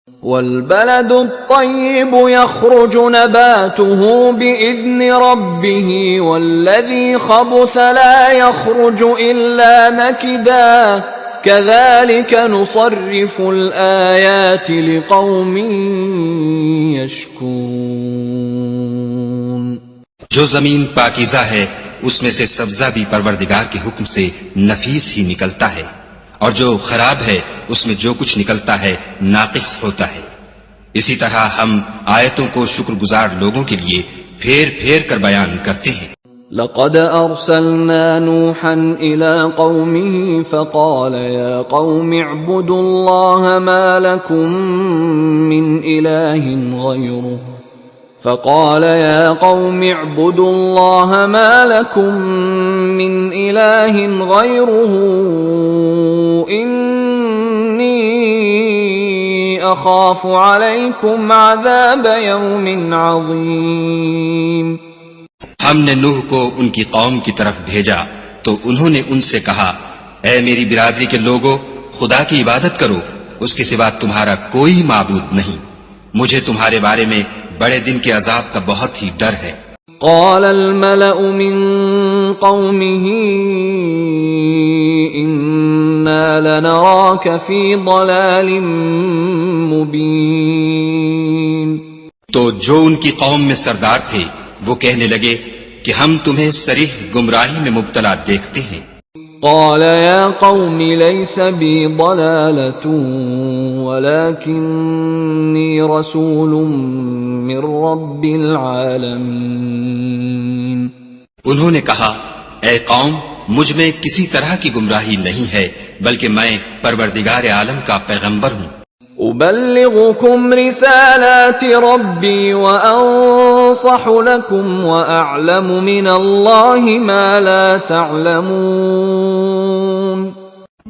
والبلد الطيب يخرج نباته بإذن ربه والذي خبث لا يخرج إلا نكدا كذلك نصرف الآيات لقوم يشكون. جو زمین پاکیزہ ہے اس میں سے سبزہ بھی پروردگار کے حکم سے نفیس ہی نکلتا ہے، اور جو خراب ہے اس میں جو کچھ نکلتا ہے ناقص ہوتا ہے. اسی طرح ہم آیتوں کو شکر گزار لوگوں کے لیے پھیر پھیر کر بیان کرتے ہیں. لقد أرسلنا نوحا إلى قومه فقال يا قوم اعبدوا الله ما لكم من إله غيره فقال يا قوم اعبدوا الله ما لكم من إله غيره إني أخاف عليكم عذاب يوم عظيم. ہم نے نوح کو ان کی قوم کی طرف بھیجا تو انہوں نے ان سے کہا اے میری برادری کے لوگوں، خدا کی عبادت کرو، اس کے سوا تمہارا کوئی معبود نہیں، مجھے تمہارے بارے میں بڑے دن کے عذاب کا بہت ہی ڈر ہے. قال الملأ من قومه إنا لنراك في ضلال مبين. تو جو ان کی قوم میں سردار تھے وہ کہنے لگے کہ ہم تمہیں صریح گمراہی میں مبتلا دیکھتے ہیں. قال يا قوم ليس بي ضلالة ولكني رسول من رب العالمين. انہوں نے کہا اے قوم مجھ میں کسی طرح کی گمراہی نہیں ہے بلکہ میں پروردگار عالم کا پیغمبر ہوں. أبلغكم رسالات ربي وأنصح لكم وأعلم من الله ما لا تعلمون.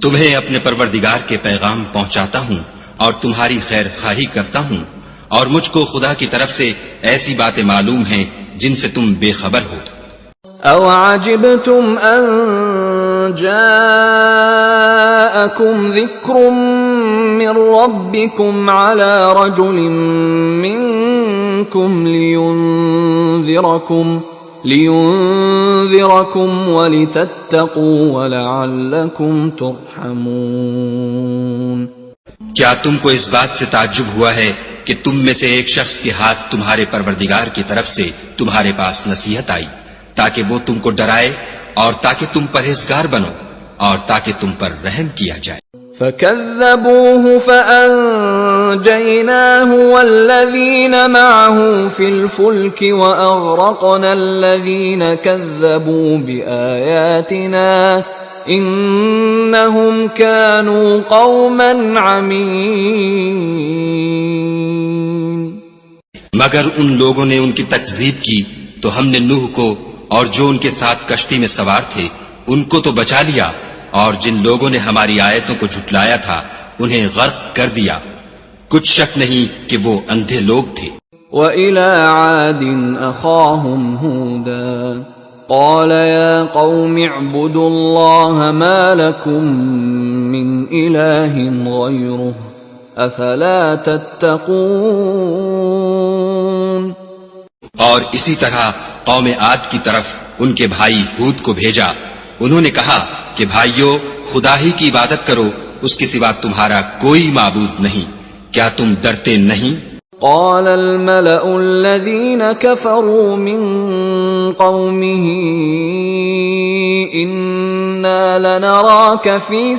تمہیں اپنے پروردگار کے پیغام پہنچاتا ہوں اور تمہاری خیر خواہی کرتا ہوں، اور مجھ کو خدا کی طرف سے ایسی باتیں معلوم ہیں جن سے تم بے خبر ہو. أو عجبتم أن جاءكم ذكر من ربكم على رجل منكم لينذركم ولتتقوا ولعلكم ترحمون. کیا تم کو اس بات سے تعجب ہوا ہے کہ تم میں سے ایک شخص کے ہاتھ تمہارے پروردگار کی طرف سے تمہارے پاس نصیحت آئی تاکہ وہ تم کو ڈرائے اور تاکہ تم پرہیزگار بنو اور تاکہ تم پر رحم کیا جائے. فَكَذَّبُوهُ فَأَنْجَيْنَاهُ وَالَّذِينَ مَعَهُ فِي الْفُلْكِ وَأَغْرَقْنَا الَّذِينَ كَذَّبُوا بِآيَاتِنَا إِنَّهُمْ كَانُوا قَوْمًا عَمِينَ. مگر ان لوگوں نے ان کی تکذیب کی تو ہم نے نوح کو اور جو ان کے ساتھ کشتی میں سوار تھے ان کو تو بچا لیا، اور جن لوگوں نے ہماری آیتوں کو جھٹلایا تھا انہیں غرق کر دیا. کچھ شک نہیں کہ وہ اندھے لوگ تھے. وَإِلَى عَادٍ أَخَاهُمْ هُودًا قَالَ يَا قَوْمِ اعْبُدُوا اللَّهَ مَا لَكُمْ مِنْ إِلَٰهٍ غَيْرُهُ أَفَلَا تَتَّقُونَ. اور اسی طرح قوم عاد کی طرف ان کے بھائی ہود کو بھیجا. انہوں نے کہا کہ بھائیو خدا ہی کی عبادت کرو، اس کے سوا تمہارا کوئی معبود نہیں، کیا تم ڈرتے نہیں؟ قال الملأ الذين كفروا من قومه إنا لنراك في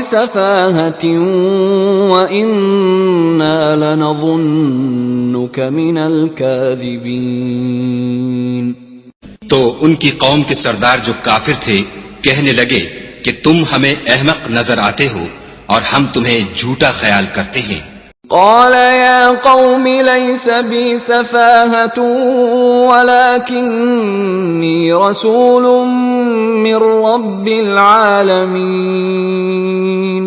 سفاهة وإنا لنظنك من الكاذبين. تو ان کی قوم کے سردار جو کافر تھے کہنے لگے کہ تم ہمیں احمق نظر آتے ہو اور ہم تمہیں جھوٹا خیال کرتے ہیں. قال يا قوم ليس بي سفاهة ولكني رسول من رب العالمين.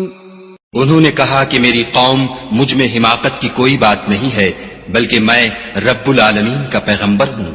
انہوں نے کہا کہ میری قوم مجھ میں حماقت کی کوئی بات نہیں ہے بلکہ میں رب العالمین کا پیغمبر ہوں.